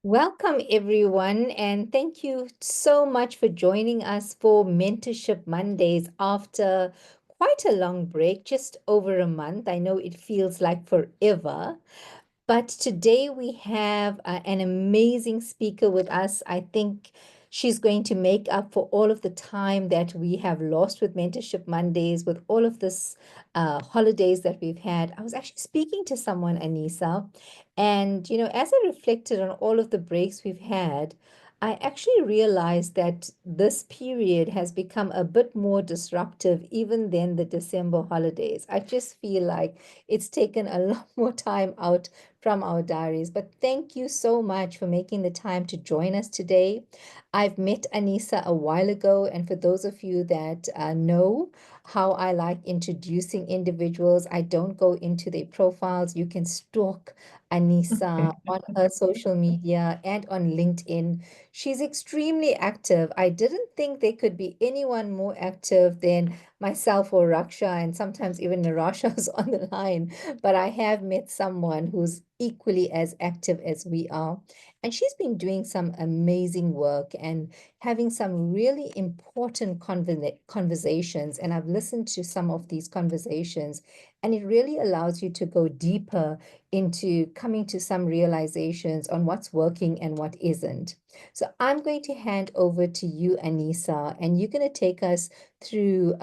Welcome, everyone, and thank you so much for joining us for Mentorship Mondays after quite a long break, just over a month. I know it feels like forever, but today we have an amazing speaker with us. I think she's going to make up for all of the time that we have lost with Mentorship Mondays, with all of this holidays that we've had. I was actually speaking to someone, Aneesa, and as I reflected on all of the breaks we've had, I actually realized that this period has become a bit more disruptive even than the December holidays. I just feel like it's taken a lot more time out from our diaries. But thank you so much for making the time to join us today. I've met Aneesa a while ago, and for those of you that know how I like introducing individuals, I don't go into their profiles. You can stalk Aneesa on her social media and on LinkedIn. She's extremely active. I didn't think there could be anyone more active than myself or Raksha, and sometimes even Narasha is on the line. But I have met someone who's equally as active as we are. And she's been doing some amazing work and having some really important conversations. And I've listened to some of these conversations, and it really allows you to go deeper into coming to some realizations on what's working and what isn't. So I'm going to hand over to you, Aneesa, and you're going to take us through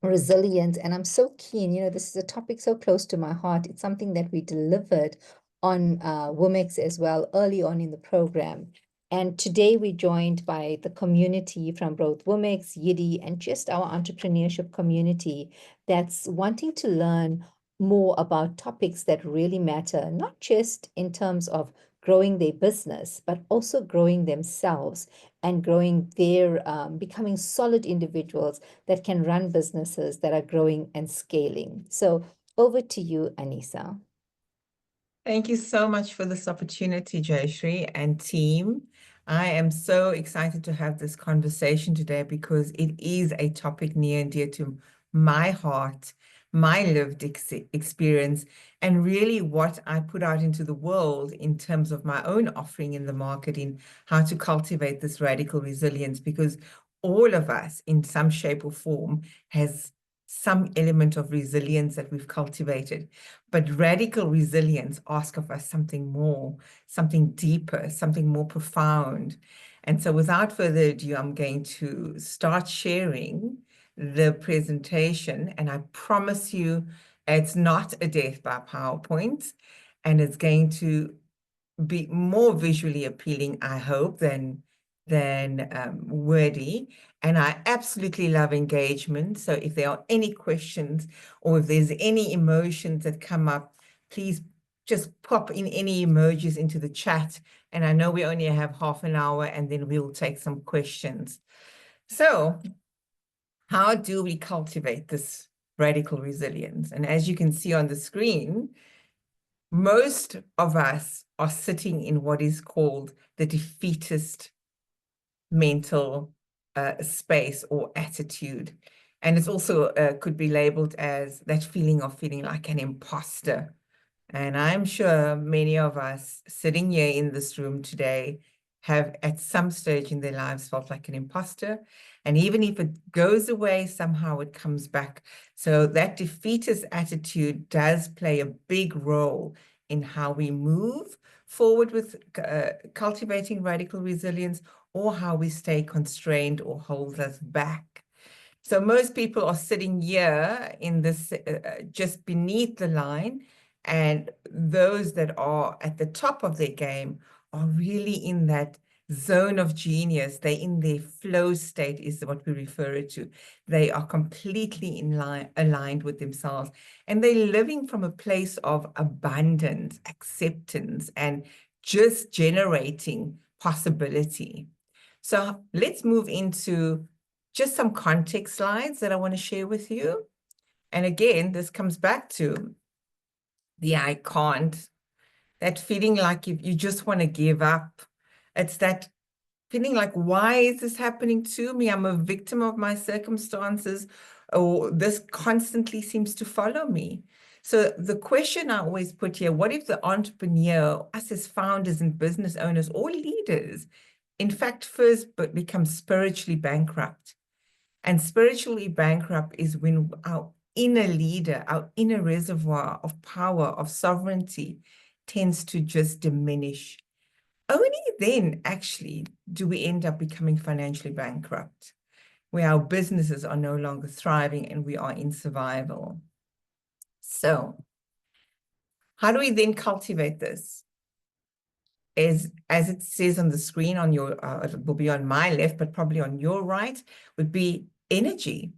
resilience. And I'm so keen, this is a topic so close to my heart. It's something that we delivered on WomX as well early on in the program. And today we're joined by the community from both WomX, YIEDI, and just our entrepreneurship community that's wanting to learn more about topics that really matter, not just in terms of growing their business, but also growing themselves and growing their, becoming solid individuals that can run businesses that are growing and scaling. So over to you, Aneesa. Thank you so much for this opportunity, Jayashree and team. I am so excited to have this conversation today because it is a topic near and dear to my heart, my lived experience, and really what I put out into the world in terms of my own offering in the market in how to cultivate this radical resilience, because all of us in some shape or form has some element of resilience that we've cultivated. But radical resilience asks of us something more, something deeper, something more profound. And so without further ado, I'm going to start sharing the presentation. And I promise you, it's not a death by PowerPoint, and it's going to be more visually appealing, I hope, than wordy. And I absolutely love engagement. So if there are any questions or if there's any emotions that come up, please just pop in any emojis into the chat. And I know we only have half an hour, and then we'll take some questions. So how do we cultivate this radical resilience? And as you can see on the screen, most of us are sitting in what is called the defeatist mental space or attitude. And it's also could be labeled as that feeling of feeling like an imposter. And I'm sure many of us sitting here in this room today have at some stage in their lives felt like an imposter. And even if it goes away, somehow it comes back. So that defeatist attitude does play a big role in how we move forward with cultivating radical resilience, or how we stay constrained or hold us back. So most people are sitting here in this just beneath the line, and those that are at the top of their game are really in that zone of genius. They're in their flow state is what we refer it to. They are completely aligned with themselves, and they're living from a place of abundance, acceptance, and just generating possibility. So let's move into just some context slides that I want to share with you. And again, this comes back to the I can't, that feeling like you just want to give up. It's that feeling like, why is this happening to me? I'm a victim of my circumstances, or this constantly seems to follow me. So the question I always put here, what if the entrepreneur, us as founders and business owners or leaders, in fact, first become spiritually bankrupt? And spiritually bankrupt is when our inner leader, our inner reservoir of power, of sovereignty, tends to just diminish. Only then, actually, do we end up becoming financially bankrupt, where our businesses are no longer thriving and we are in survival. So, how do we then cultivate this? As it says on the screen on your, it will be on my left, but probably on your right, would be energy.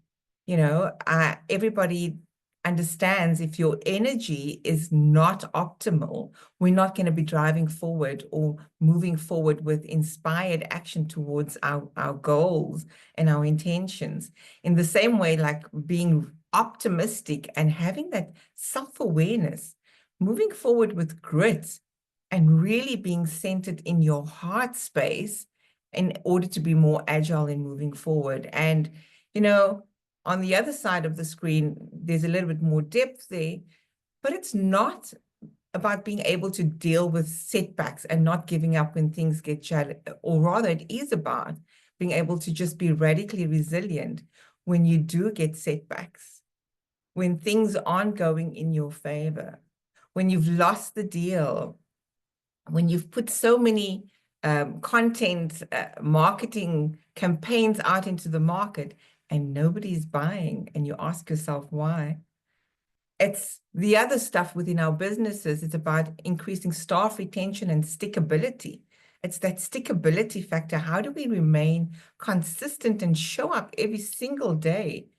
You know, everybody understands if your energy is not optimal, we're not going to be driving forward or moving forward with inspired action towards our goals and our intentions. In the same way, like being optimistic and having that self-awareness, moving forward with grit, and really being centered in your heart space in order to be more agile in moving forward. And, you know, on the other side of the screen, there's a little bit more depth there, but it's not about being able to deal with setbacks and not giving up when things get challenged, or rather it is about being able to just be radically resilient when you do get setbacks, when things aren't going in your favor, when you've lost the deal, when you've put so many content marketing campaigns out into the market and nobody's buying, and you ask yourself why. It's the other stuff within our businesses. It's about increasing staff retention and stickability. It's that stickability factor. How do we remain consistent and show up every single day?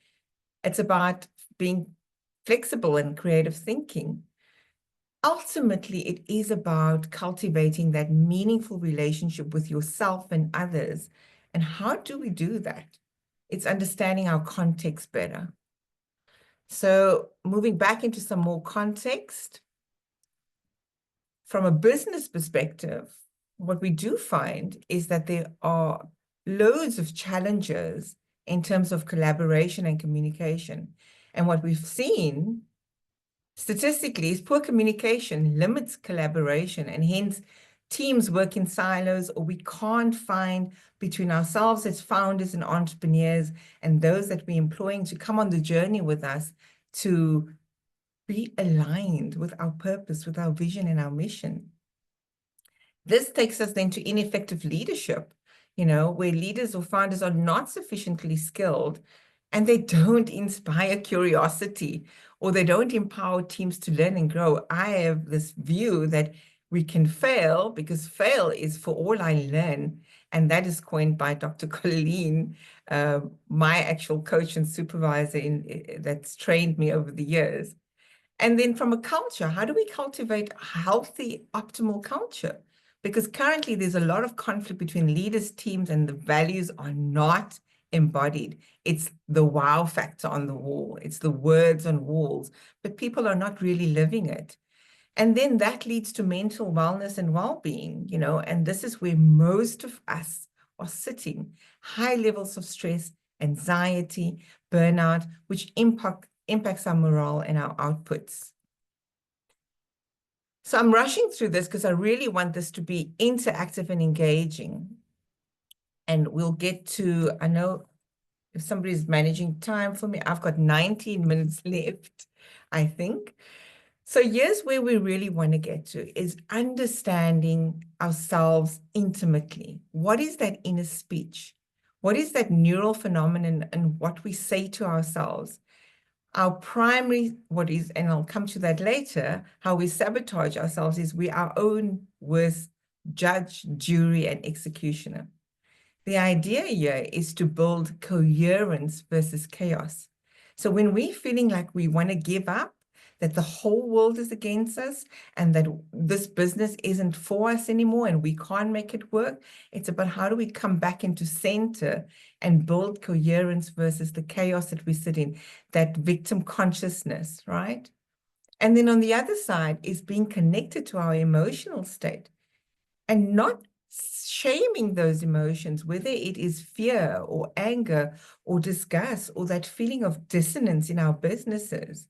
It's about being flexible and creative thinking. Ultimately, it is about cultivating that meaningful relationship with yourself and others. And how do we do that? It's understanding our context better. So moving back into some more context, from a business perspective, what we do find is that there are loads of challenges in terms of collaboration and communication. And what we've seen statistically is poor communication limits collaboration, and hence teams work in silos, or we can't find between ourselves as founders and entrepreneurs and those that we're employing to come on the journey with us to be aligned with our purpose, with our vision and our mission. This takes us then to ineffective leadership, you know, where leaders or founders are not sufficiently skilled and they don't inspire curiosity, or they don't empower teams to learn and grow. I have this view that we can fail because fail is for all I learn. And that is coined by Dr. Colleen, my actual coach and supervisor that's trained me over the years. And then from a culture, how do we cultivate a healthy, optimal culture? Because currently there's a lot of conflict between leaders, teams, and the values are not embodied. It's the wow factor on the wall. It's the words on walls, but people are not really living it. And then that leads to mental wellness and well-being, you know, and this is where most of us are sitting. High levels of stress, anxiety, burnout, which impacts our morale and our outputs. So I'm rushing through this because I really want this to be interactive and engaging. And we'll get to, I know if somebody's managing time for me, I've got 19 minutes left, I think. So here's where we really want to get to, is understanding ourselves intimately. What is that inner speech? What is that neural phenomenon and what we say to ourselves? Our primary, and I'll come to that later, how we sabotage ourselves is we our own worst judge, jury, and executioner. The idea here is to build coherence versus chaos. So when we're feeling like we want to give up, that the whole world is against us and that this business isn't for us anymore and we can't make it work, it's about how do we come back into center and build coherence versus the chaos that we sit in, that victim consciousness, right? And then on the other side is being connected to our emotional state and not shaming those emotions, whether it is fear or anger or disgust or that feeling of dissonance in our businesses.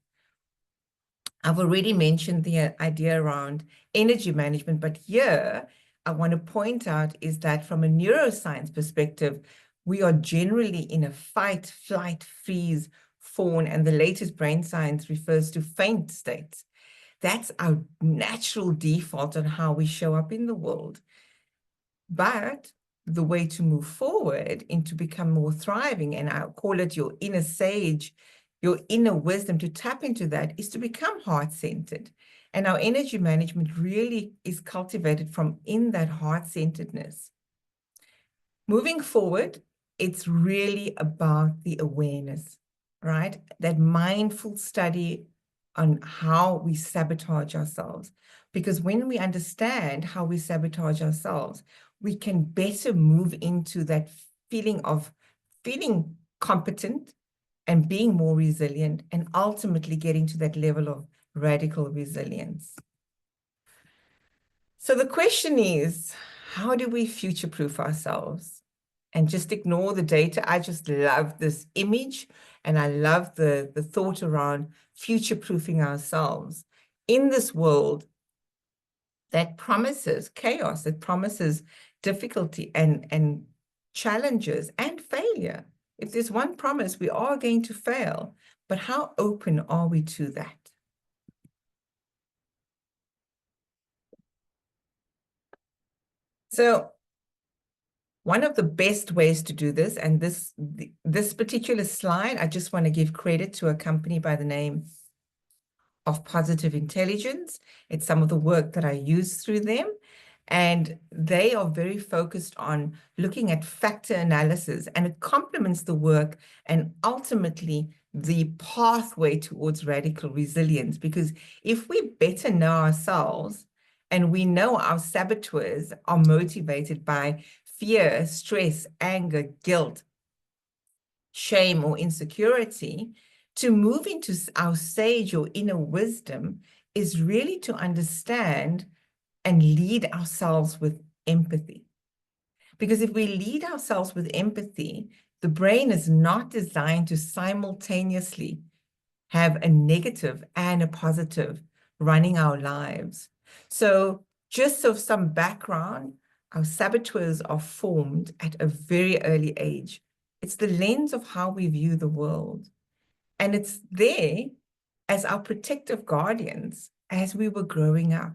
I've already mentioned the idea around energy management, but here I want to point out is that from a neuroscience perspective, we are generally in a fight, flight, freeze, fawn, and the latest brain science refers to faint states. That's our natural default on how we show up in the world. But the way to move forward and to become more thriving, and I call it your inner sage, your inner wisdom, to tap into that is to become heart-centered. And our energy management really is cultivated from in that heart-centeredness. Moving forward, it's really about the awareness, right? That mindful study on how we sabotage ourselves. Because when we understand how we sabotage ourselves, we can better move into that feeling of feeling competent and being more resilient, and ultimately getting to that level of radical resilience. So the question is, how do we future-proof ourselves? And just ignore the data. I just love this image, and I love the thought around future-proofing ourselves in this world that promises chaos, that promises difficulty and challenges and failure. If there's one promise, we are going to fail, but how open are we to that? So one of the best ways to do this, and this particular slide, I just want to give credit to a company by the name of Positive Intelligence. It's some of the work that I use through them. And they are very focused on looking at factor analysis, and it complements the work and ultimately the pathway towards radical resilience. Because if we better know ourselves and we know our saboteurs are motivated by fear, stress, anger, guilt, shame, or insecurity, to move into our sage or inner wisdom is really to understand and lead ourselves with empathy. Because if we lead ourselves with empathy, the brain is not designed to simultaneously have a negative and a positive running our lives. So just so some background, our saboteurs are formed at a very early age. It's the lens of how we view the world. And it's there as our protective guardians as we were growing up.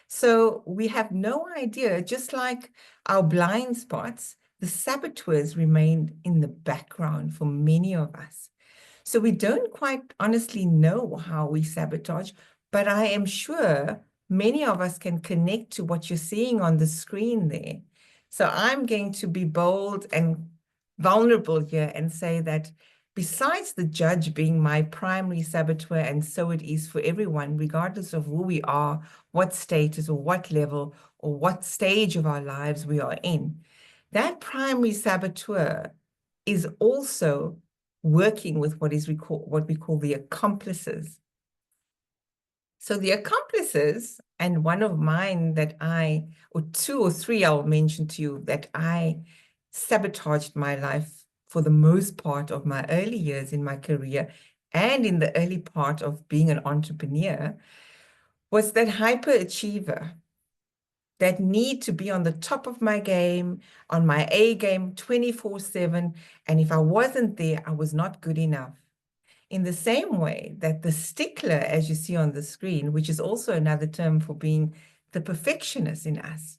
So we have no idea, just like our blind spots, the saboteurs remained in the background for many of us. So we don't quite honestly know how we sabotage, but I am sure many of us can connect to what you're seeing on the screen there. So I'm going to be bold and vulnerable here and say that besides the judge being my primary saboteur, and so it is for everyone, regardless of who we are, what status or what level or what stage of our lives we are in, that primary saboteur is also working with what we call the accomplices. So the accomplices, and one of mine that or two or three I'll mention to you, that I sabotaged my life for the most part of my early years in my career and in the early part of being an entrepreneur, was that hyperachiever, that need to be on the top of my game, on my A game 24/7. And if I wasn't there, I was not good enough. In the same way that the stickler, as you see on the screen, which is also another term for being the perfectionist in us.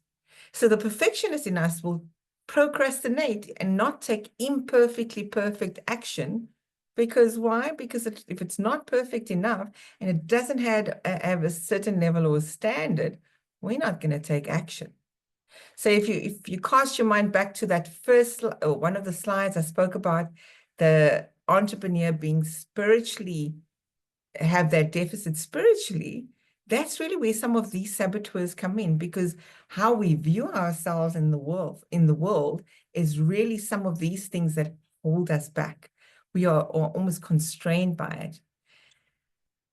So the perfectionist in us will procrastinate and not take imperfectly perfect action. Because why? Because if it's not perfect enough and it doesn't have a certain level or standard, we're not going to take action. So if you cast your mind back to that first or one of the slides I spoke about, the entrepreneur being spiritually, have that deficit spiritually, that's really where some of these saboteurs come in, because how we view ourselves in the world is really some of these things that hold us back. We are almost constrained by it.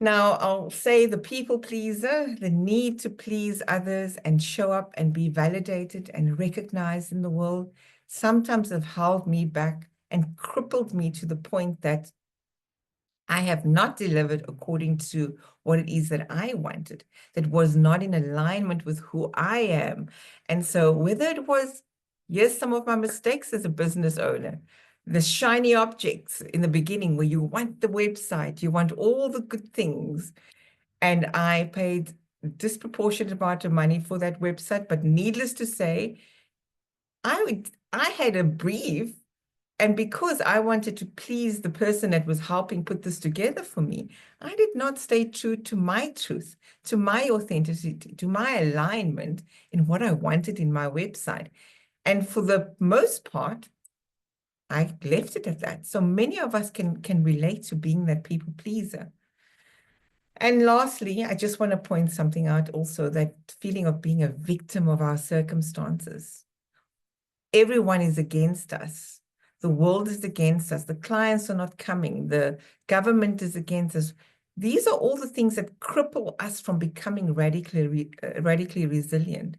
Now, I'll say the people pleaser, the need to please others and show up and be validated and recognized in the world, sometimes have held me back and crippled me to the point that I have not delivered according to what it is that I wanted, that was not in alignment with who I am. And so whether it was, yes, some of my mistakes as a business owner, the shiny objects in the beginning where you want the website, you want all the good things. And I paid a disproportionate amount of money for that website. But needless to say, I had a brief, and because I wanted to please the person that was helping put this together for me, I did not stay true to my truth, to my authenticity, to my alignment in what I wanted in my website. And for the most part, I left it at that. So many of us can relate to being that people pleaser. And lastly, I just want to point something out also, that feeling of being a victim of our circumstances. Everyone is against us. The world is against us. The clients are not coming. The government is against us. These are all the things that cripple us from becoming radically resilient.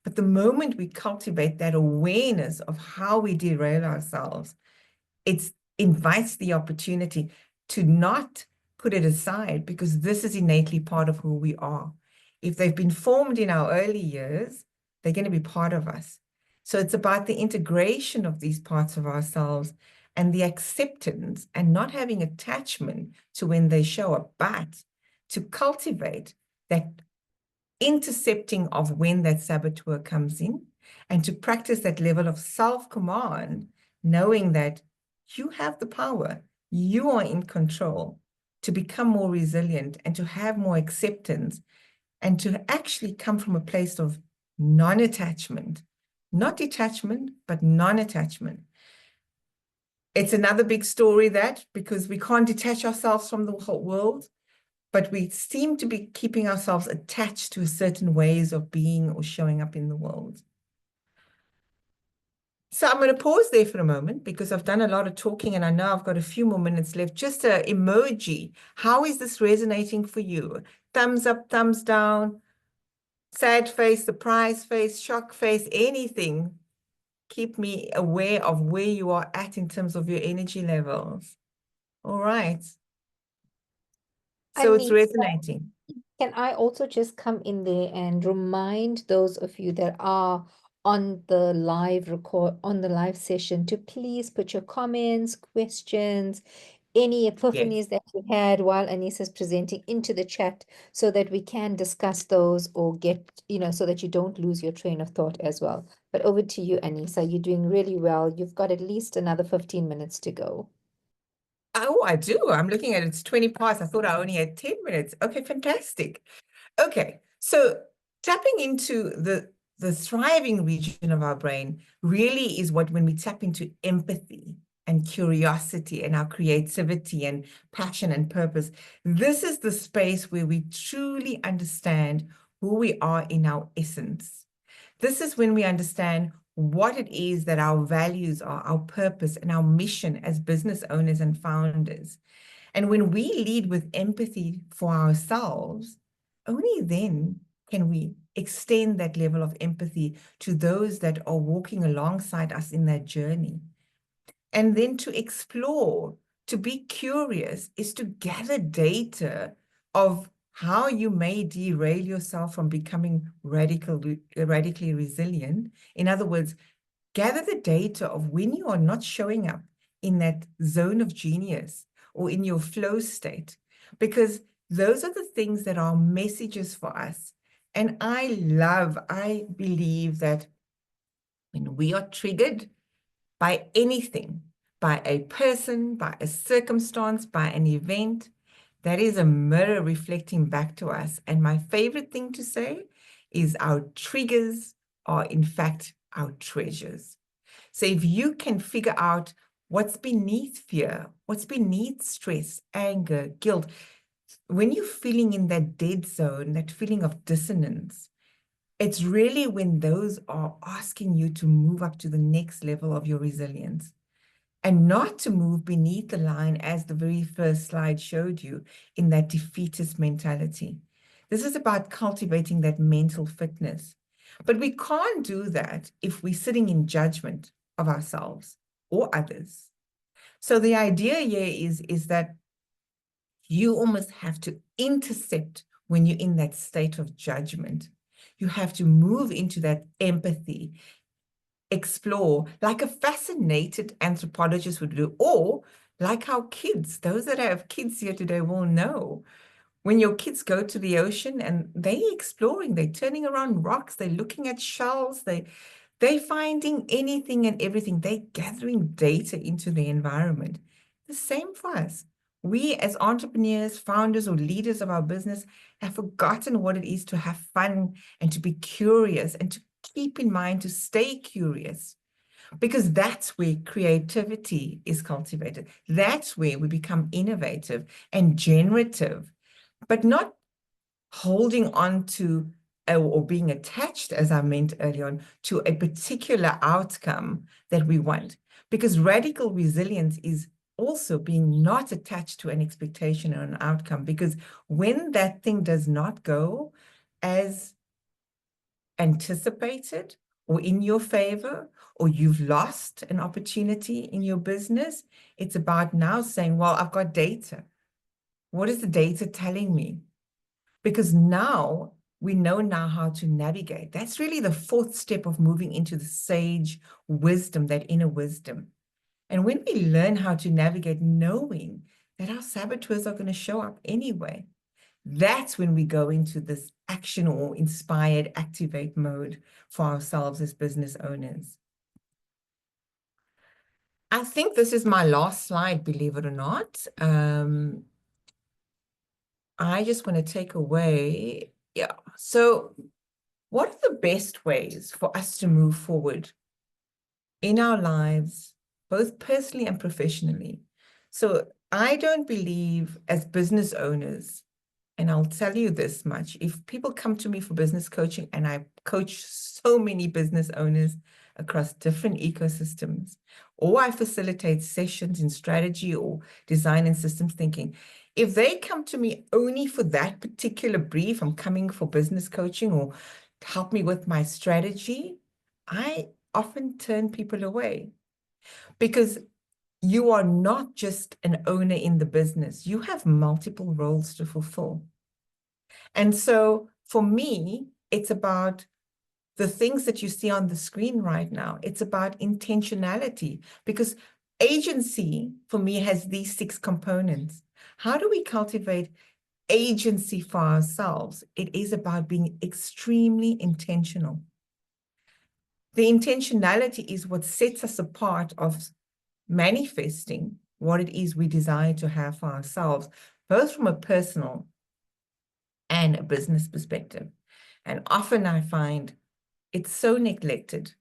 But the moment we cultivate that awareness of how we derail ourselves, it invites the opportunity to not put it aside, because this is innately part of who we are. If they've been formed in our early years, they're going to be part of us. So it's about the integration of these parts of ourselves and the acceptance and not having attachment to when they show up, but to cultivate that intercepting of when that saboteur comes in, and to practice that level of self-command, knowing that you have the power, you are in control to become more resilient and to have more acceptance and to actually come from a place of non-attachment, not detachment, but non-attachment. It's another big story, that because we can't detach ourselves from the whole world, but we seem to be keeping ourselves attached to certain ways of being or showing up in the world. So I'm going to pause there for a moment because I've done a lot of talking and I know I've got a few more minutes left. Just an emoji. How is this resonating for you? Thumbs up, thumbs down, sad face, surprise face, shock face, anything. Keep me aware of where you are at in terms of your energy levels. All right. So it's Aneesa, resonating. can I also just come in there and remind those of you that are on the live session to please put your comments, questions, any Yes. epiphanies that you had while Aneesa's presenting into the chat so that we can discuss those or get, so that you don't lose your train of thought as well. But over to you, Aneesa. You're doing really well. You've got at least another 15 minutes to go. Oh, I do. I'm looking at it. It's 20 past. I thought I only had 10 minutes. Okay, fantastic. Okay, so tapping into the thriving region of our brain really is what, when we tap into empathy and curiosity and our creativity and passion and purpose, this is the space where we truly understand who we are in our essence. This is when we understand what it is that our values are, our purpose and our mission as business owners and founders. And when we lead with empathy for ourselves, only then can we extend that level of empathy to those that are walking alongside us in that journey. And then to explore, to be curious, is to gather data of how you may derail yourself from becoming radically resilient. In other words, gather the data of when you are not showing up in that zone of genius or in your flow state, because those are the things that are messages for us. And I believe that when we are triggered by anything, by a person, by a circumstance, by an event, that is a mirror reflecting back to us. And my favorite thing to say is our triggers are, in fact, our treasures. So if you can figure out what's beneath fear, what's beneath stress, anger, guilt, when you're feeling in that dead zone, that feeling of dissonance, it's really when those are asking you to move up to the next level of your resilience and not to move beneath the line, as the very first slide showed you, in that defeatist mentality. This is about cultivating that mental fitness. But we can't do that if we're sitting in judgment of ourselves or others. So the idea here is that You almost have to intercept when you're in that state of judgment. You have to move into that empathy, explore like a fascinated anthropologist would do, or like how kids, those that have kids here today will know. When your kids go to the ocean and they're exploring, they're turning around rocks, they're looking at shells, they're finding anything and everything. They're gathering data into the environment. The same for us. We as entrepreneurs, founders, or leaders of our business have forgotten what it is to have fun and to be curious and to keep in mind to stay curious, because that's where creativity is cultivated. That's where we become innovative and generative, but not holding on to or being attached, as I meant earlier on, to a particular outcome that we want. Because radical resilience is also being not attached to an expectation or an outcome. Because when that thing does not go as anticipated or in your favor, or you've lost an opportunity in your business, it's about now saying, well, I've got data. What is the data telling me? Because now we know now how to navigate. That's really the fourth step of moving into the sage wisdom, that inner wisdom. And when we learn how to navigate, knowing that our saboteurs are going to show up anyway, that's when we go into this action or inspired activate mode for ourselves as business owners. I think this is my last slide, believe it or not. I just want to take away, yeah. So what are the best ways for us to move forward in our lives, both personally and professionally? So I don't believe as business owners, and I'll tell you this much, if people come to me for business coaching, and I coach so many business owners across different ecosystems, or I facilitate sessions in strategy or design and systems thinking, if they come to me only for that particular brief, I'm coming for business coaching or help me with my strategy, I often turn people away, because you are not just an owner in the business. You have multiple roles to fulfill. And so for me, it's about the things that you see on the screen right now. It's about intentionality, because agency for me has these 6 components. How do we cultivate agency for ourselves? It is about being extremely intentional. The intentionality is what sets us apart of manifesting what it is we desire to have for ourselves, both from a personal and a business perspective. And often I find it's so neglected.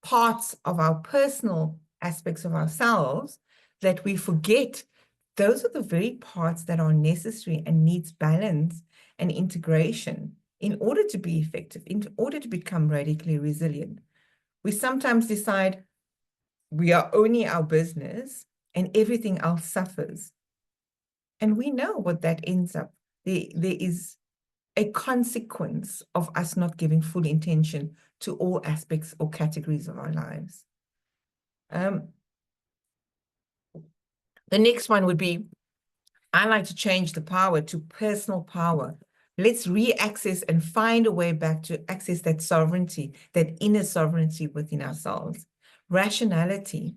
Parts of our personal aspects of ourselves that we forget those are the very parts that are necessary and needs balance and integration in order to be effective, in order to become radically resilient. We sometimes decide we are owning our business and everything else suffers. And we know what that ends up. There is a consequence of us not giving full intention to all aspects or categories of our lives. The next one would be, I like to change the power to personal power. Let's re-access and find a way back to access that sovereignty, that inner sovereignty within ourselves. Rationality.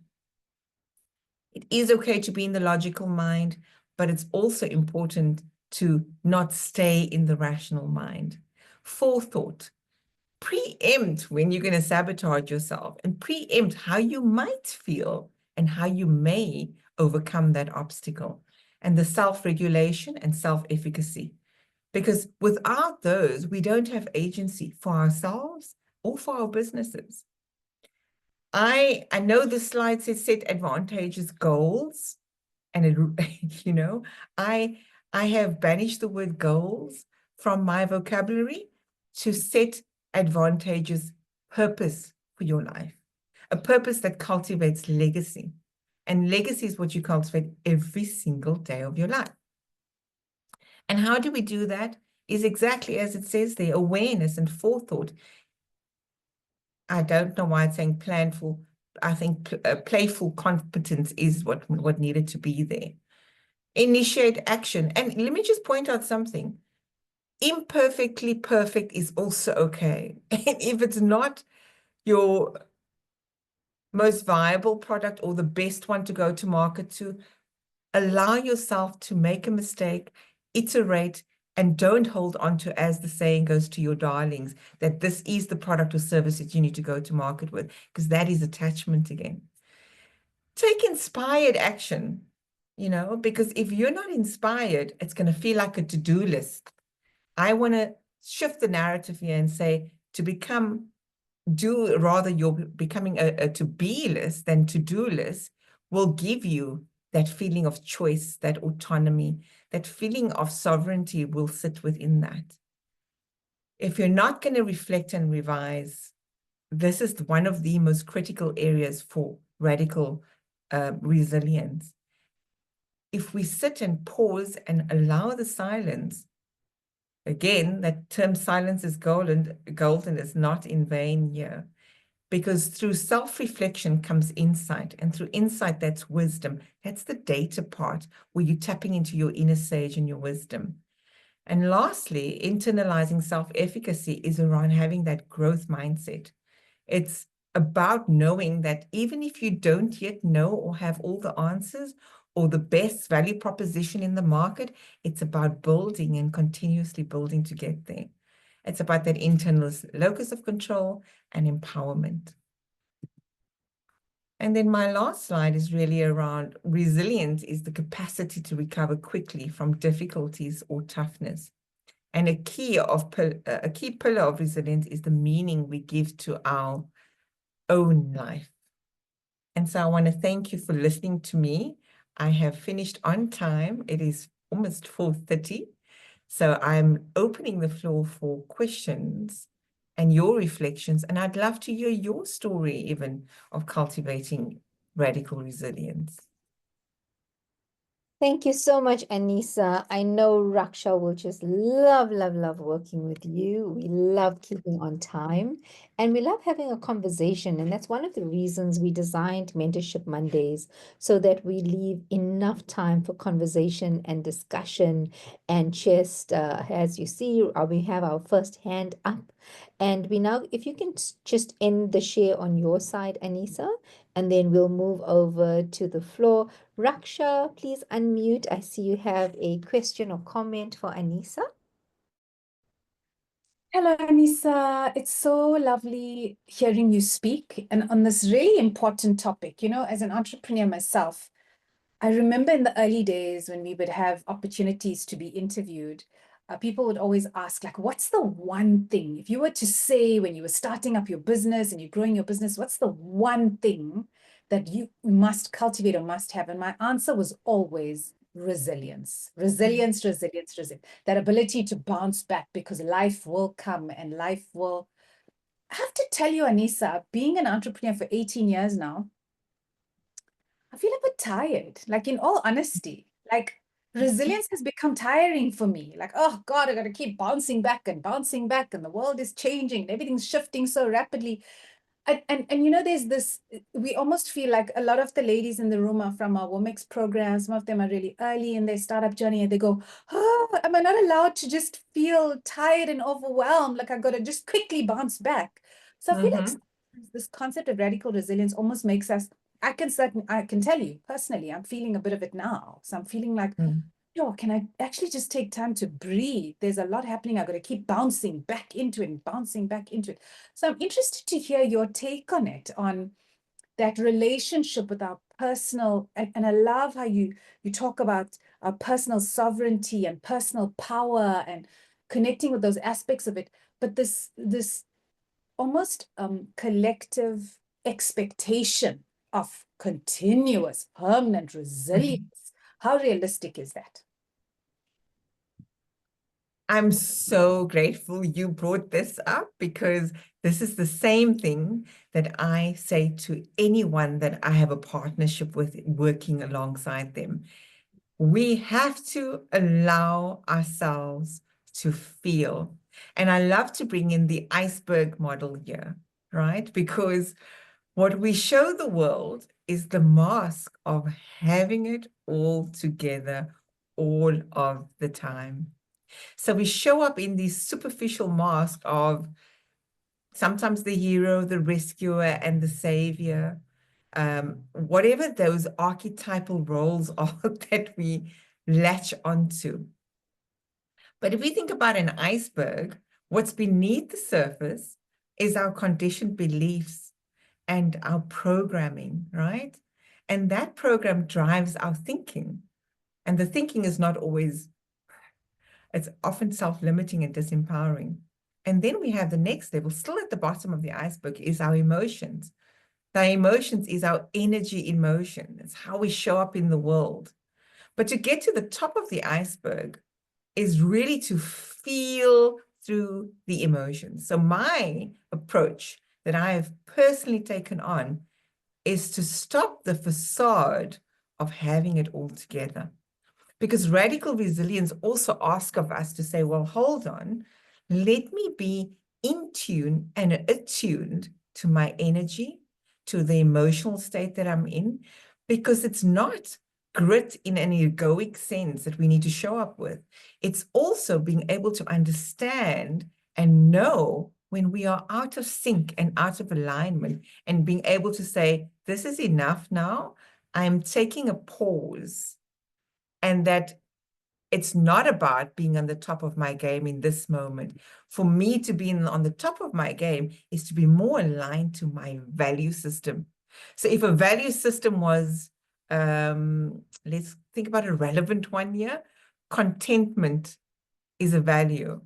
It is okay to be in the logical mind, but it's also important to not stay in the rational mind. Forethought. Preempt when you're going to sabotage yourself, and preempt how you might feel and how you may overcome that obstacle. And the self-regulation and self-efficacy. Because without those, we don't have agency for ourselves or for our businesses. I know this slide says set advantageous goals. And it, you know, I have banished the word goals from my vocabulary to set advantageous purpose for your life, a purpose that cultivates legacy. And legacy is what you cultivate every single day of your life. And how do we do that? Is exactly as it says there, awareness and forethought. I don't know why it's saying planful. I think playful competence is what needed to be there. Initiate action. And let me just point out something. Imperfectly perfect is also okay. And if it's not your most viable product or the best one to go to market to, allow yourself to make a mistake, iterate, and don't hold on to, as the saying goes, to your darlings, that this is the product or service that you need to go to market with, because that is attachment again. Take inspired action, because if you're not inspired, it's going to feel like a to-do list. I want to shift the narrative here and say you're becoming a to-be list than to-do list will give you that feeling of choice, that autonomy, that feeling of sovereignty will sit within that. If you're not going to reflect and revise, this is one of the most critical areas for radical resilience. If we sit and pause and allow the silence, again, that term silence is golden is not in vain here, because through self-reflection comes insight, and through insight, that's wisdom. That's the data part where you're tapping into your inner sage and your wisdom. And lastly, internalizing self-efficacy is around having that growth mindset. It's about knowing that even if you don't yet know or have all the answers or the best value proposition in the market, it's about building and continuously building to get there. It's about that internal locus of control and empowerment. And then my last slide is really around resilience is the capacity to recover quickly from difficulties or toughness. And a key pillar of resilience is the meaning we give to our own life. And so I want to thank you for listening to me. I have finished on time. It is almost 4:30. So I'm opening the floor for questions and your reflections. And I'd love to hear your story even of cultivating radical resilience. Thank you so much, Aneesa. I know Raksha will just love, love, love working with you. We love keeping on time and we love having a conversation. And that's one of the reasons we designed Mentorship Mondays, so that we leave enough time for conversation and discussion. And just as you see, we have our first hand up. And we now, if you can just end the share on your side, Aneesa, and then we'll move over to the floor. Raksha, please unmute. I see you have a question or comment for Aneesa. Hello, Aneesa. It's so lovely hearing you speak and on this really important topic. As an entrepreneur myself, I remember in the early days when we would have opportunities to be interviewed, people would always ask, like, what's the one thing? If you were to say when you were starting up your business and you're growing your business, what's the one thing that you must cultivate or must have? And my answer was always resilience, resilience, resilience, resilience. That ability to bounce back, because life will come and life will. I have to tell you, Aneesa, being an entrepreneur for 18 years now, I feel a bit tired, like in all honesty, like resilience has become tiring for me. Like, oh God, I got to keep bouncing back, and the world is changing and everything's shifting so rapidly. And there's this, we almost feel like a lot of the ladies in the room are from our WomX program. Some of them are really early in their startup journey, and they go, oh, am I not allowed to just feel tired and overwhelmed? Like I got to just quickly bounce back. So I feel like this concept of radical resilience almost makes us, I can tell you personally, I'm feeling a bit of it now. So I'm feeling like, yo, can I actually just take time to breathe? There's a lot happening. I've got to keep bouncing back into it and bouncing back into it. So I'm interested to hear your take on it, on that relationship with our personal, and I love how you talk about our personal sovereignty and personal power and connecting with those aspects of it. But this almost collective expectation of continuous, permanent resilience. How realistic is that? I'm so grateful you brought this up, because this is the same thing that I say to anyone that I have a partnership with, working alongside them. We have to allow ourselves to feel. And I love to bring in the iceberg model here, right? Because what we show the world is the mask of having it all together all of the time. So we show up in this superficial mask of sometimes the hero, the rescuer, and the savior, whatever those archetypal roles are that we latch onto. But if we think about an iceberg, what's beneath the surface is our conditioned beliefs and our programming, right? And that program drives our thinking. And the thinking is not always, it's often self-limiting and disempowering. And then we have the next level, still at the bottom of the iceberg, is our emotions. The emotions is our energy in motion. It's how we show up in the world. But to get to the top of the iceberg is really to feel through the emotions. So my approach that I have personally taken on is to stop the facade of having it all together. Because radical resilience also asks of us to say, well, hold on, let me be in tune and attuned to my energy, to the emotional state that I'm in, because it's not grit in an egoic sense that we need to show up with. It's also being able to understand and know when we are out of sync and out of alignment, and being able to say, this is enough now. I'm taking a pause. And that it's not about being on the top of my game in this moment. For me to be on the top of my game is to be more aligned to my value system. So if a value system was, let's think about a relevant one here, contentment is a value.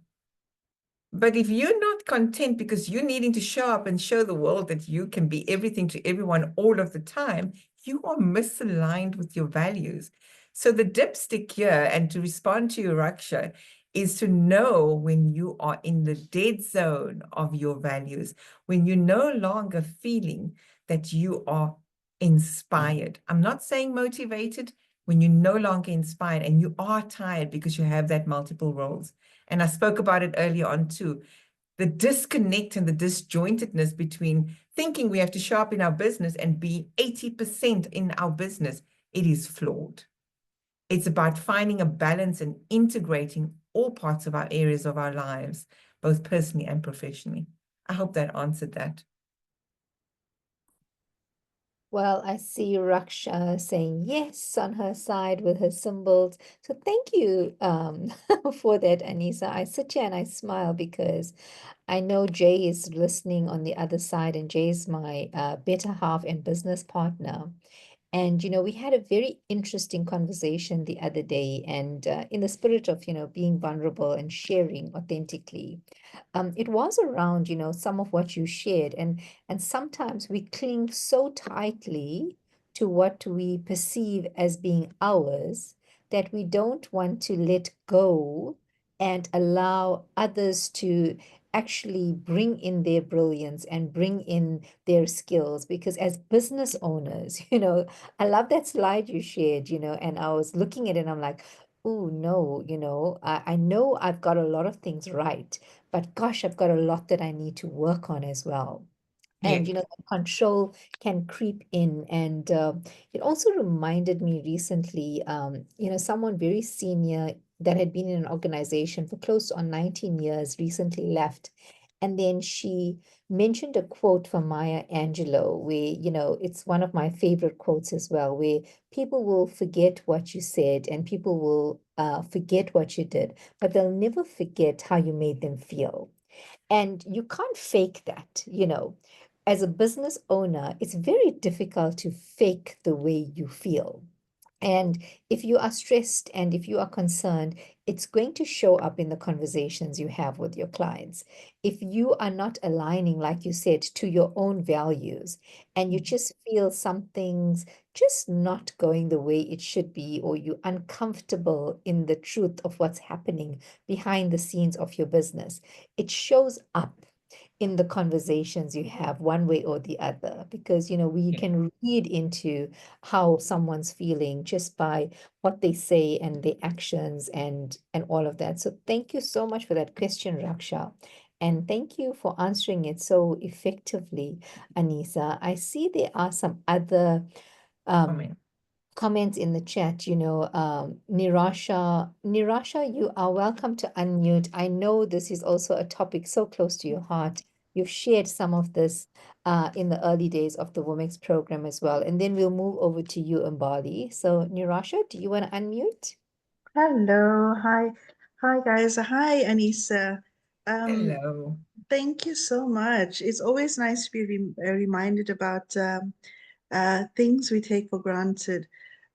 But if you're not content because you're needing to show up and show the world that you can be everything to everyone all of the time, you are misaligned with your values. So the dipstick here, and to respond to your Raksha, is to know when you are in the dead zone of your values, when you're no longer feeling that you are inspired. I'm not saying motivated, when you're no longer inspired and you are tired because you have that multiple roles. And I spoke about it earlier on too, the disconnect and the disjointedness between thinking we have to show up in our business and be 80% in our business. It is flawed. It's about finding a balance and integrating all parts of our areas of our lives, both personally and professionally. I hope that answered that. Well, I see Raksha saying yes on her side with her symbols. So thank you for that, Aneesa. I sit here and I smile because I know Jay is listening on the other side, and Jay is my better half and business partner. And, we had a very interesting conversation the other day, and in the spirit of, being vulnerable and sharing authentically. It was around, some of what you shared, and sometimes we cling so tightly to what we perceive as being ours that we don't want to let go and allow others to actually bring in their brilliance and bring in their skills. Because as business owners, I love that slide you shared, and I was looking at it and I'm like, oh no, I know I've got a lot of things right, but gosh, I've got a lot that I need to work on as well. And Yes. the control can creep in. And it also reminded me recently, someone very senior that had been in an organization for close on 19 years recently left. And then she mentioned a quote from Maya Angelou, where, it's one of my favorite quotes as well, where people will forget what you said and people will forget what you did, but they'll never forget how you made them feel. And you can't fake that. As a business owner, it's very difficult to fake the way you feel. And if you are stressed and if you are concerned, it's going to show up in the conversations you have with your clients. If you are not aligning, like you said, to your own values, and you just feel something's just not going the way it should be, or you're uncomfortable in the truth of what's happening behind the scenes of your business, it shows up in the conversations you have one way or the other, because we Yeah. can read into how someone's feeling just by what they say and their actions and all of that. So thank you so much for that question, Raksha, and thank you for answering it so effectively, Aneesa. I see there are some other um, Comment. comments in the chat, Nirasha, you are welcome to unmute. I know this is also a topic so close to your heart. You've shared some of this in the early days of the WomX program as well. And then we'll move over to you, Mbali. So, Nirasha, do you want to unmute? Hello, hi guys, hi Aneesa. Hello. Thank you so much. It's always nice to be reminded about things we take for granted.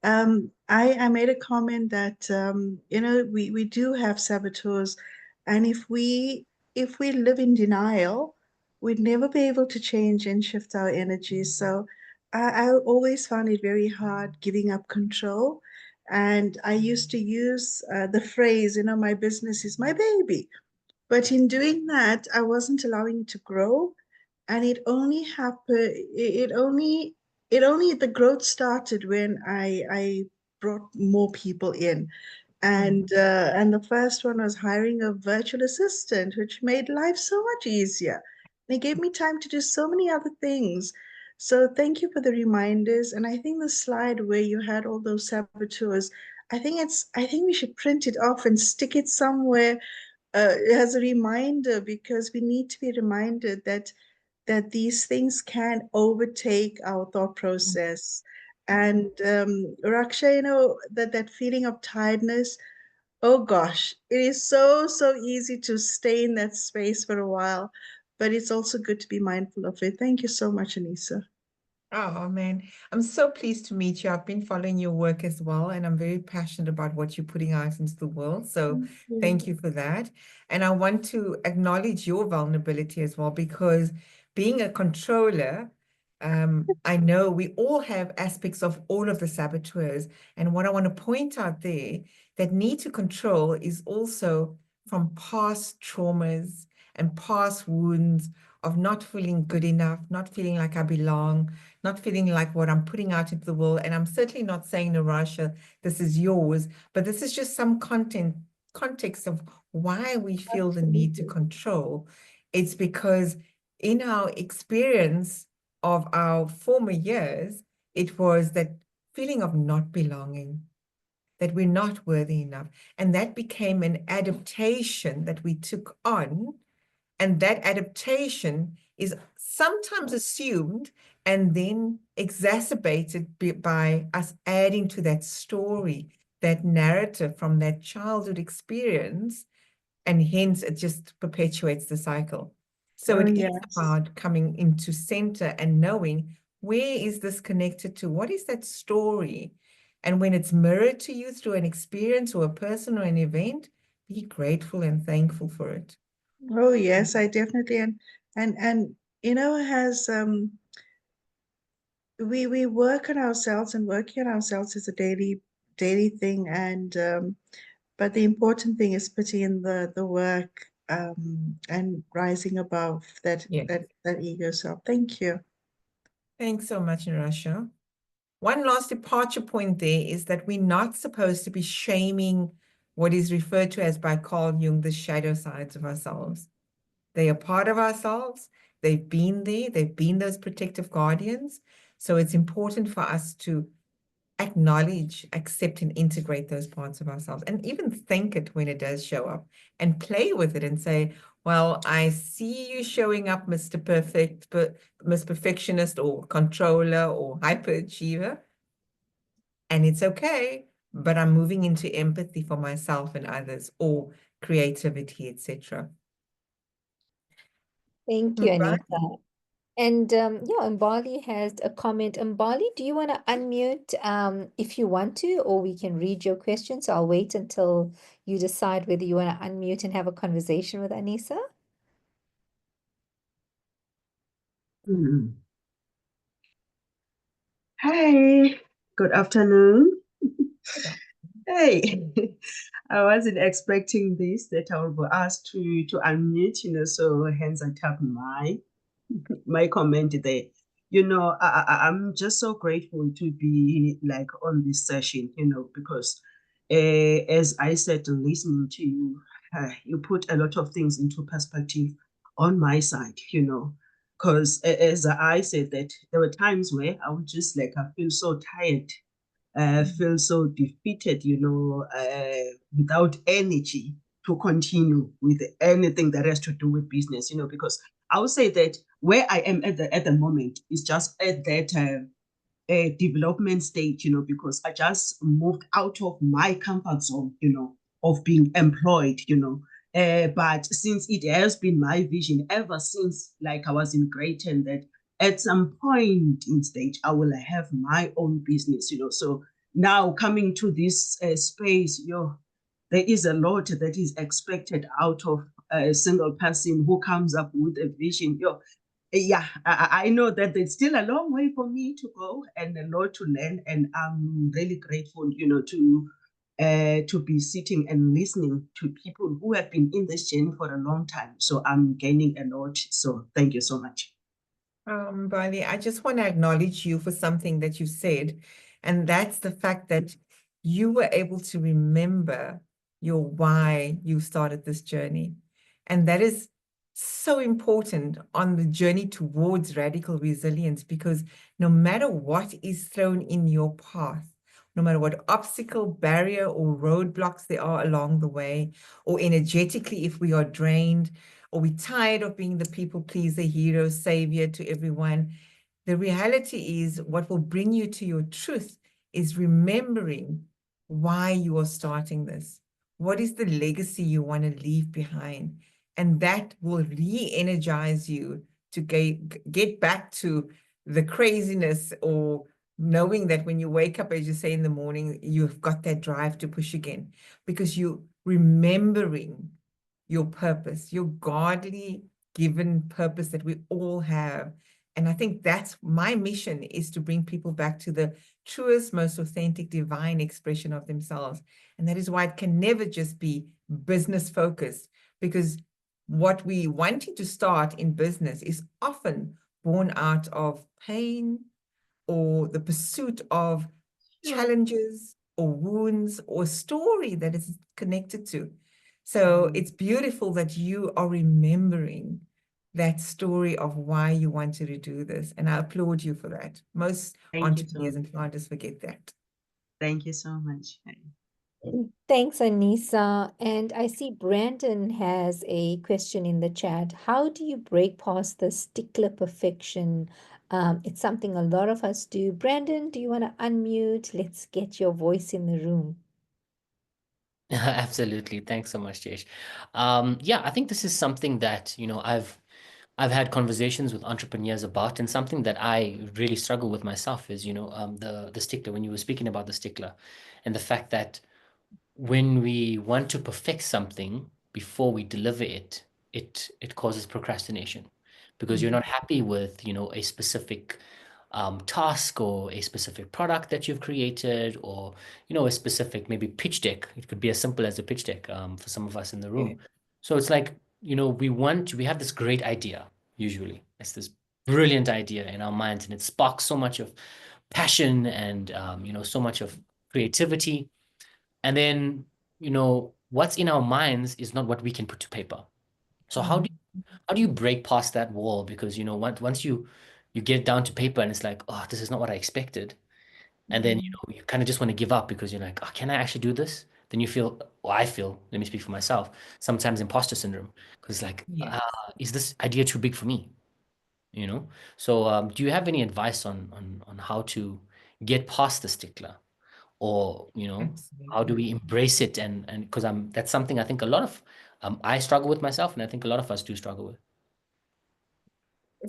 I made a comment that we do have saboteurs, and if we live in denial, we'd never be able to change and shift our energy. So I always found it very hard giving up control. And I used to use the phrase, my business is my baby. But in doing that, I wasn't allowing it to grow. And it only happened, the growth started when I brought more people in. And the first one was hiring a virtual assistant, which made life so much easier. And it gave me time to do so many other things. So thank you for the reminders. And I think the slide where you had all those saboteurs, I think we should print it off and stick it somewhere as a reminder, because we need to be reminded that these things can overtake our thought process. And Raksha, that feeling of tiredness, oh gosh, it is so easy to stay in that space for a while, but it's also good to be mindful of it. Thank you so much, Aneesa. Oh man, I'm so pleased to meet you. I've been following your work as well, and I'm very passionate about what you're putting out into the world. So thank you for that. And I want to acknowledge your vulnerability as well, because being a controller, I know we all have aspects of all of the saboteurs. And what I want to point out there, that need to control is also from past traumas and past wounds of not feeling good enough, not feeling like I belong, not feeling like what I'm putting out into the world. And I'm certainly not saying, Narasha, this is yours, but this is just some context of why we feel the need to control. It's because in our experience of our former years, it was that feeling of not belonging, that we're not worthy enough. And that became an adaptation that we took on. And that adaptation is sometimes assumed and then exacerbated by us adding to that story, that narrative from that childhood experience, and hence it just perpetuates the cycle. So Oh, it is yes. about coming into center and knowing, where is this connected to? What is that story? And when it's mirrored to you through an experience or a person or an event, be grateful and thankful for it. Oh, yes, I definitely, and has we work on ourselves, and working on ourselves is a daily thing. And but the important thing is putting in the work, and rising above that Yeah. that ego self. Thank you. Thanks so much, Narasha. One last departure point there is that we're not supposed to be shaming what is referred to as by Carl Jung, the shadow sides of ourselves. They are part of ourselves. They've been there. They've been those protective guardians. So it's important for us to acknowledge, accept, and integrate those parts of ourselves, and even thank it when it does show up, and play with it and say, well, I see you showing up, Mr. Perfect, but Miss Perfectionist or controller or hyperachiever, and it's okay, but I'm moving into empathy for myself and others, or creativity, etc. Thank you, Right. Anita. And yeah, Mbali has a comment. Mbali, do you want to unmute if you want to, or we can read your question? So I'll wait until you decide whether you want to unmute and have a conversation with Aneesa. Hi, good afternoon. Hey, I wasn't expecting this, that I would be asked to unmute, so hence I tapped my comment there. I'm just so grateful to be like on this session, because as I said, listening to you, you put a lot of things into perspective on my side, because as I said that there were times where I would just I feel so tired feel so defeated, without energy to continue with anything that has to do with business, because I would say that where I am at the moment is just at that development stage, because I just moved out of my comfort zone, of being employed, but since it has been my vision ever since, like I was in Greyton, that at some point in stage, I will have my own business, so now coming to this space, there is a lot that is expected out of a single person who comes up with a vision. Yeah, I know that there's still a long way for me to go and a lot to learn, and I'm really grateful, to be sitting and listening to people who have been in this journey for a long time. So I'm gaining a lot. So thank you so much. Bali, I just want to acknowledge you for something that you said, and that's the fact that you were able to remember your why you started this journey. And that is so important on the journey towards radical resilience, because no matter what is thrown in your path, no matter what obstacle, barrier, or roadblocks there are along the way, or energetically, if we are drained, or we're tired of being the people pleaser, hero, savior to everyone, the reality is what will bring you to your truth is remembering why you are starting this. What is the legacy you want to leave behind? And that will re-energize you to get back to the craziness, or knowing that when you wake up, as you say, in the morning, you've got that drive to push again, because you're remembering your purpose, your godly given purpose that we all have. And I think that's my mission, is to bring people back to the truest, most authentic, divine expression of themselves. And that is why it can never just be business focused, because what we wanting to start in business is often born out of pain, or the pursuit of challenges or wounds or story that is connected to. So it's beautiful that you are remembering that story of why you wanted to do this. And I applaud you for that. Most Thank you so entrepreneurs much. and founders forget that. Thank you so much. Thanks, Aneesa. And I see Brandon has a question in the chat. How do you break past the stickler perfection? It's something a lot of us do. Brandon, do you want to unmute? Let's get your voice in the room. Absolutely. Thanks so much, Jesh. Yeah, I think this is something that, I've had conversations with entrepreneurs about, and something that I really struggle with myself is, the stickler. When you were speaking about the stickler, and the fact that when we want to perfect something before we deliver it, it causes procrastination, because you're not happy with, a specific task, or a specific product that you've created, or, a specific maybe pitch deck. It could be as simple as a pitch deck for some of us in the room. So it's like, we have this great idea, usually. It's this brilliant idea in our minds, and it sparks so much of passion and, so much of creativity. And then, what's in our minds is not what we can put to paper. So how do you break past that wall? Because, once you get it down to paper, and it's like, oh, this is not what I expected. And then, you kind of just want to give up, because you're like, oh, can I actually do this? Then you feel, or I feel, let me speak for myself, sometimes imposter syndrome, because it's like, is this idea too big for me? So do you have any advice on how to get past the stickler? Or how do Absolutely. we embrace it? And because that's something I think a lot of I struggle with myself, and I think a lot of us do struggle with.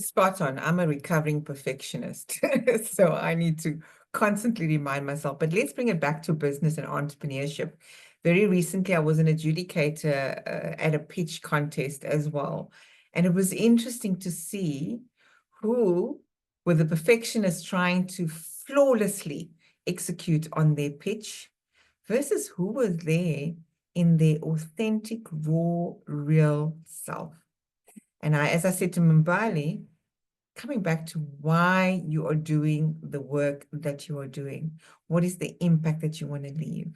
Spot on. I'm a recovering perfectionist, so I need to constantly remind myself. But let's bring it back to business and entrepreneurship. Very recently, I was an adjudicator at a pitch contest as well. And it was interesting to see who were the perfectionists trying to flawlessly execute on their pitch, versus who was there in their authentic, raw, real self. And as I said to Mbali, coming back to why you are doing the work that you are doing, what is the impact that you want to leave?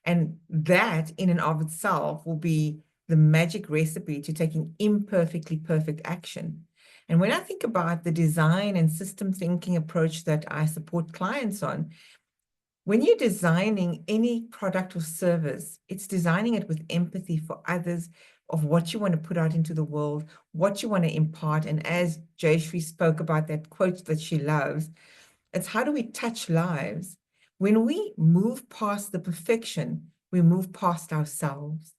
And that in and of itself will be the magic recipe to taking imperfectly perfect action. And when I think about the design and system thinking approach that I support clients on, When you're designing any product or service, it's designing it with empathy for others, of what you want to put out into the world, what you want to impart. And as Jayashree spoke about that quote that she loves, it's how do we touch lives? When we move past the perfection, we move past ourselves.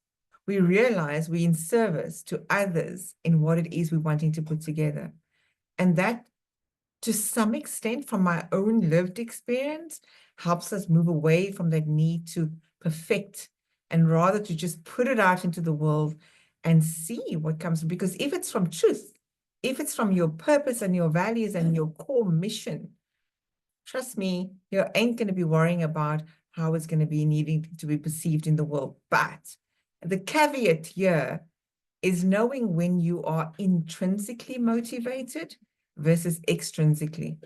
We realize we're in service to others in what it is we're wanting to put together. And that, to some extent, from my own lived experience, helps us move away from that need to perfect and rather to just put it out into the world and see what comes. Because if it's from truth, if it's from your purpose and your values and your core mission, trust me, you ain't going to be worrying about how it's going to be needing to be perceived in the world. But the caveat here is knowing when you are intrinsically motivated versus extrinsically.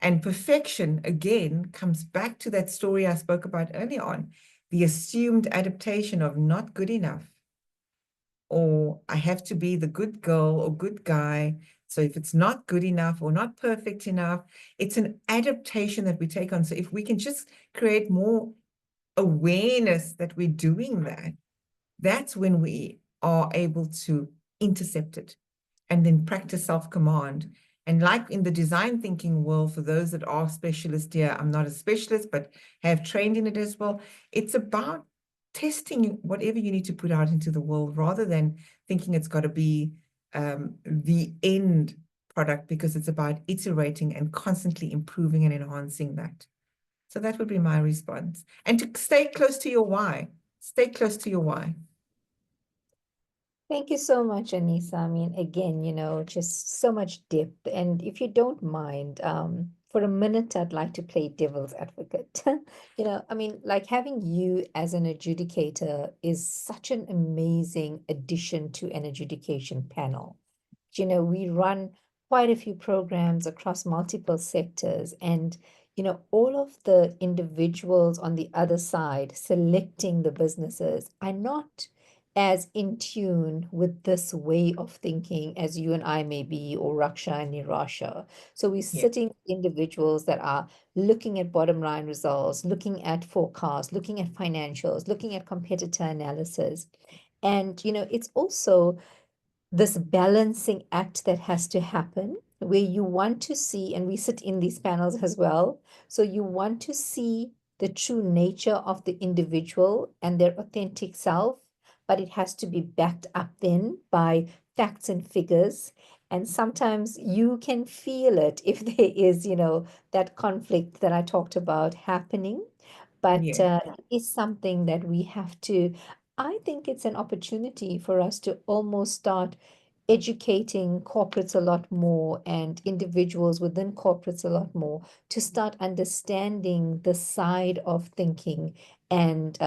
And perfection, again, comes back to that story I spoke about earlier on, the assumed adaptation of not good enough, or I have to be the good girl or good guy. So if it's not good enough or not perfect enough, it's an adaptation that we take on. So if we can just create more awareness that we're doing that, that's when we are able to intercept it and then practice self-command. And like in the design thinking world, for those that are specialists here, I'm not a specialist, but have trained in it as well. It's about testing whatever you need to put out into the world rather than thinking it's got to be the end product, because it's about iterating and constantly improving and enhancing that. So that would be my response. And to stay close to your why. Stay close to your why. Thank you so much, Aneesa. I mean, again, just so much depth. And if you don't mind, for a minute, I'd like to play devil's advocate. I mean, like having you as an adjudicator is such an amazing addition to an adjudication panel. We run quite a few programs across multiple sectors, and all of the individuals on the other side selecting the businesses are not as in tune with this way of thinking as you and I may be, or Raksha and Nirasha. So we're Yeah. sitting individuals that are looking at bottom line results, looking at forecasts, looking at financials, looking at competitor analysis. And, it's also this balancing act that has to happen where you want to see, and we sit in these panels as well, so you want to see the true nature of the individual and their authentic self, but it has to be backed up then by facts and figures. And sometimes you can feel it if there is, that conflict that I talked about happening. But Yeah. it is something that we have to, I think it's an opportunity for us to almost start educating corporates a lot more and individuals within corporates a lot more to start understanding the side of thinking. And,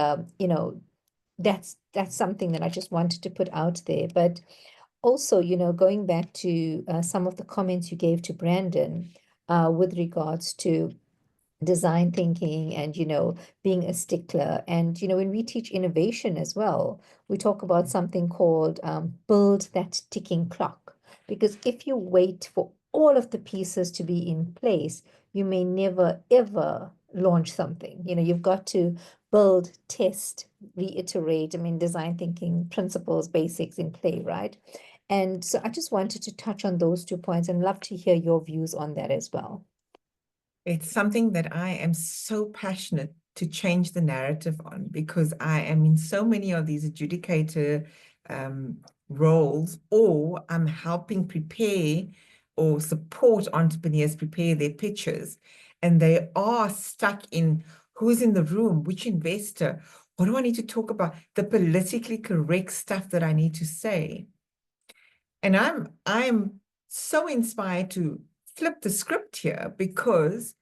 that's something that I just wanted to put out there. But also, going back to some of the comments you gave to Brandon with regards to design thinking and being a stickler. And when we teach innovation as well, we talk about something called build that ticking clock, because if you wait for all of the pieces to be in place, you may never ever launch something. You've got to build, test, reiterate. I mean, design thinking principles, basics in play, right? And so I just wanted to touch on those 2 points and love to hear your views on that as well. It's something that I am so passionate to change the narrative on, because I am in so many of these adjudicator roles, or I'm helping prepare or support entrepreneurs prepare their pitches, and they are stuck in who's in the room, which investor, what do I need to talk about, the politically correct stuff that I need to say. And I'm so inspired to flip the script here, because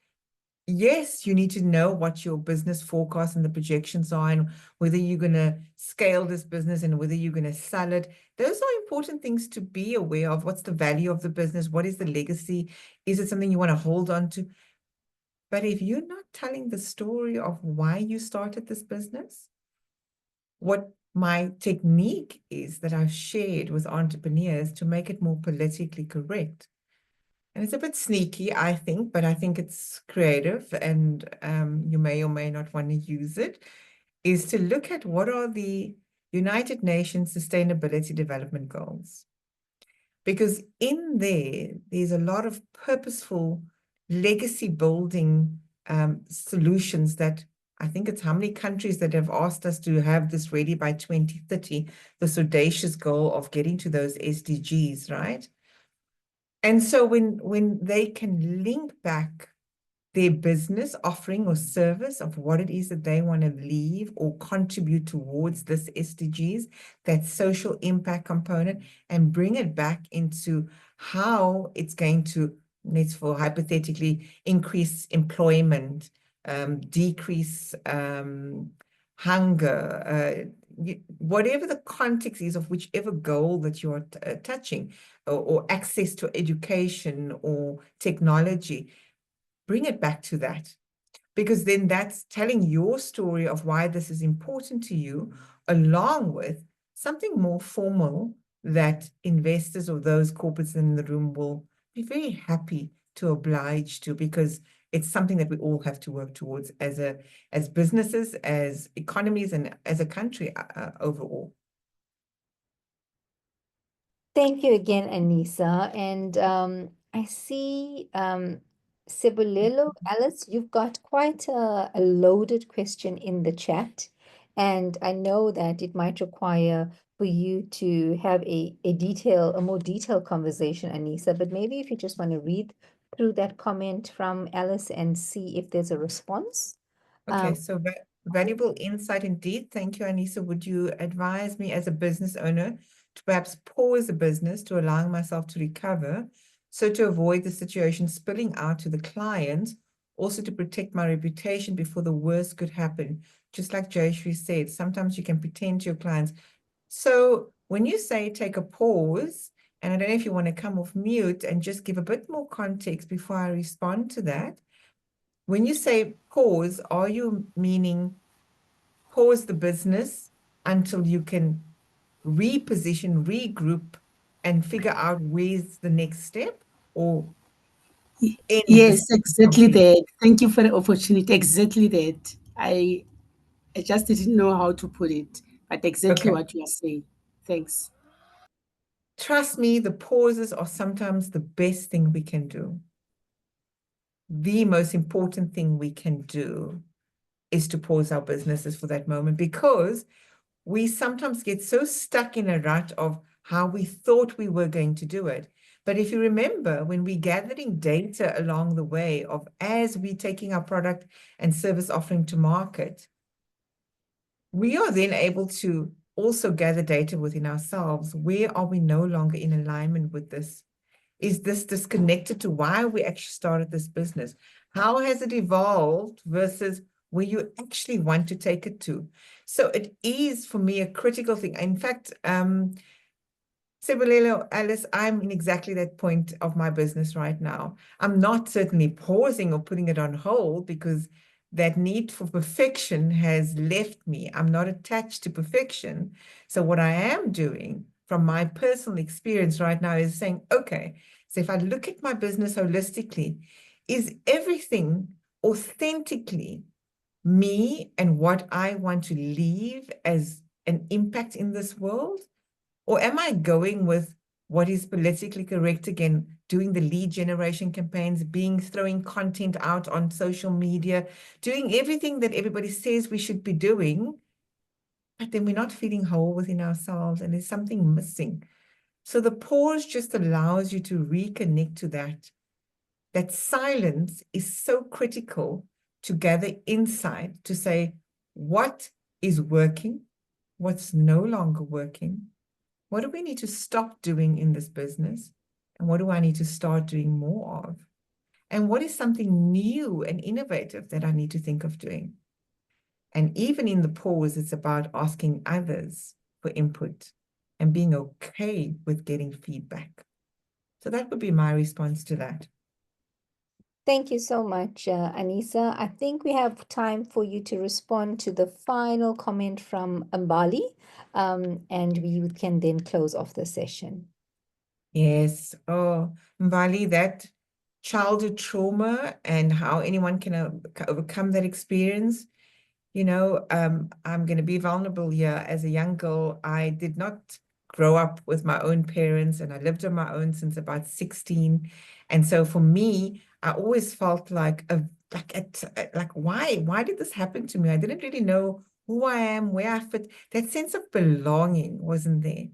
yes, you need to know what your business forecast and the projections are, and whether you're going to scale this business and whether you're going to sell it. Those are important things to be aware of. What's the value of the business? What is the legacy? Is it something you want to hold on to? But if you're not telling the story of why you started this business, what my technique is that I've shared with entrepreneurs to make it more politically correct, and it's a bit sneaky, I think, but I think it's creative, and you may or may not want to use it, is to look at what are the United Nations Sustainability Development Goals. Because in there's a lot of purposeful legacy building solutions that I think it's how many countries that have asked us to have this ready by 2030, this audacious goal of getting to those SDGs, right? And so when they can link back their business offering or service of what it is that they want to leave or contribute towards this SDGs, that social impact component, and bring it back into how it's going to, let's for hypothetically, increase employment, decrease hunger, whatever the context is of whichever goal that you're touching, or access to education or technology. Bring it back to that, because then that's telling your story of why this is important to you, along with something more formal that investors or those corporates in the room will be very happy to oblige to, because it's something that we all have to work towards as businesses, as economies, and as a country overall. Thank you again, Aneesa. And I see Sibolelo, Alice, you've got quite a loaded question in the chat. And I know that it might require for you to have a more detailed conversation, Aneesa, but maybe if you just want to read through that comment from Alice and see if there's a response. Okay, so valuable insight indeed. Thank you, Aneesa. Would you advise me as a business owner to perhaps pause the business to allow myself to recover, so to avoid the situation spilling out to the client, also to protect my reputation before the worst could happen? Just like Jayashree said, sometimes you can pretend to your clients. So when you say take a pause, and I don't know if you want to come off mute and just give a bit more context before I respond to that. When you say pause, are you meaning pause the business until you can reposition, regroup, and figure out where's the next step, or end Yes, this exactly completely? that. Thank you for the opportunity. Exactly that. I just didn't know how to put it, but exactly Okay. what you are saying. Thanks. Trust me, the pauses are sometimes the best thing we can do. The most important thing we can do is to pause our businesses for that moment, because we sometimes get so stuck in a rut of how we thought we were going to do it. But if you remember, when we're gathering data along the way of as we're taking our product and service offering to market, we are then able to also gather data within ourselves. Where are we no longer in alignment with this? Is this disconnected to why we actually started this business? How has it evolved versus where you actually want to take it to? So it is, for me, a critical thing. In fact, Sibolelo, Alice, I'm in exactly that point of my business right now. I'm not certainly pausing or putting it on hold, because that need for perfection has left me. I'm not attached to perfection. So what I am doing from my personal experience right now is saying, okay, so if I look at my business holistically, is everything authentically me and what I want to leave as an impact in this world? Or am I going with what is politically correct again, doing the lead generation campaigns, throwing content out on social media, doing everything that everybody says we should be doing, but then we're not feeling whole within ourselves and there's something missing. So the pause just allows you to reconnect to that. That silence is so critical to gather insight, to say what is working, what's no longer working. What do we need to stop doing in this business? And what do I need to start doing more of? And what is something new and innovative that I need to think of doing? And even in the pause, it's about asking others for input and being okay with getting feedback. So that would be my response to that. Thank you so much, Aneesa. I think we have time for you to respond to the final comment from Mbali, and we can then close off the session. Yes. Oh, Mbali, that childhood trauma and how anyone can overcome that experience. You know, I'm going to be vulnerable here. As a young girl, I did not grow up with my own parents, and I lived on my own since about 16. And so for me, I always felt like why did this happen to me? I didn't really know who I am, where I fit. That sense of belonging wasn't there.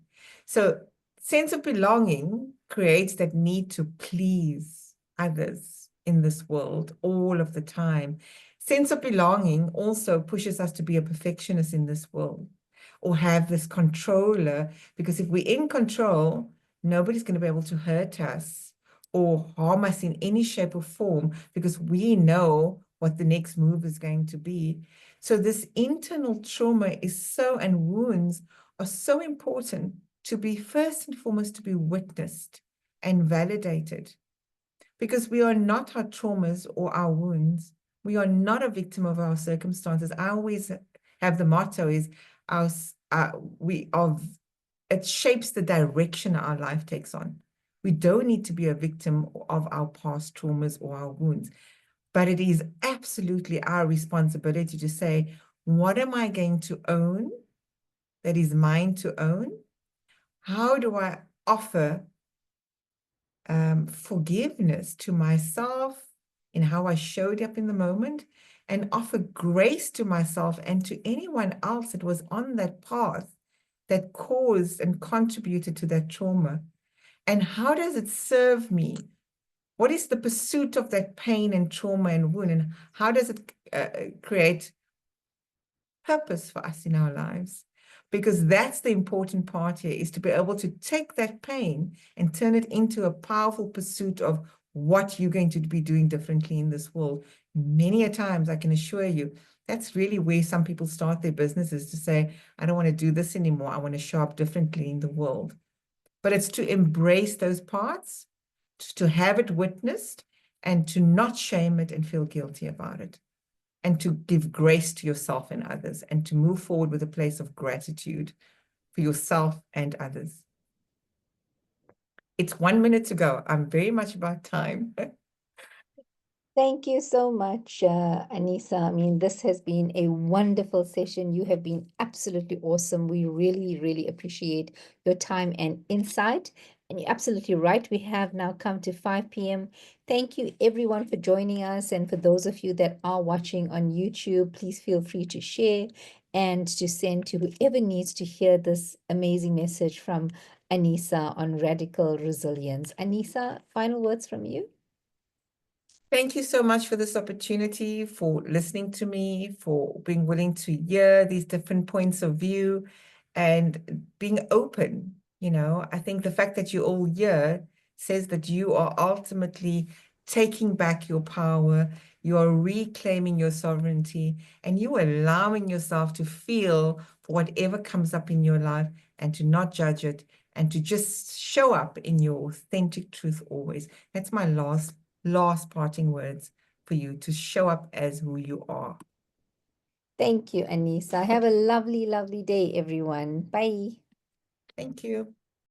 So sense of belonging creates that need to please others in this world all of the time. Sense of belonging also pushes us to be a perfectionist in this world, or have this controller, because if we're in control, nobody's going to be able to hurt us or harm us in any shape or form, because we know what the next move is going to be. So this internal trauma is so, and wounds are so important to be, first and foremost, to be witnessed and validated, because we are not our traumas or our wounds. We are not a victim of our circumstances. I always have the motto is it shapes the direction our life takes on. We don't need to be a victim of our past traumas or our wounds, but it is absolutely our responsibility to say, what am I going to own that is mine to own? How do I offer forgiveness to myself in how I showed up in the moment, and offer grace to myself and to anyone else that was on that path that caused and contributed to that trauma? And how does it serve me? What is the pursuit of that pain and trauma and wound? And how does it create purpose for us in our lives? Because that's the important part here, is to be able to take that pain and turn it into a powerful pursuit of what you're going to be doing differently in this world. Many a times, I can assure you, that's really where some people start their businesses, to say, I don't want to do this anymore. I want to show up differently in the world. But it's to embrace those parts, to have it witnessed, and to not shame it and feel guilty about it, and to give grace to yourself and others, and to move forward with a place of gratitude for yourself and others. It's 1 minute to go. I'm very much about time. Thank you so much, Aneesa. I mean, this has been a wonderful session. You have been absolutely awesome. We really, really appreciate your time and insight. And you're absolutely right. We have now come to 5 p.m. Thank you, everyone, for joining us. And for those of you that are watching on YouTube, please feel free to share and to send to whoever needs to hear this amazing message from Aneesa on radical resilience. Aneesa, final words from you? Thank you so much for this opportunity, for listening to me, for being willing to hear these different points of view and being open. You know, I think the fact that you're all here says that you are ultimately taking back your power, you are reclaiming your sovereignty, and you are allowing yourself to feel for whatever comes up in your life, and to not judge it, and to just show up in your authentic truth always. That's my last parting words for you, to show up as who you are. Thank you, Aneesa. Have a lovely, lovely day, everyone. Bye. Thank you.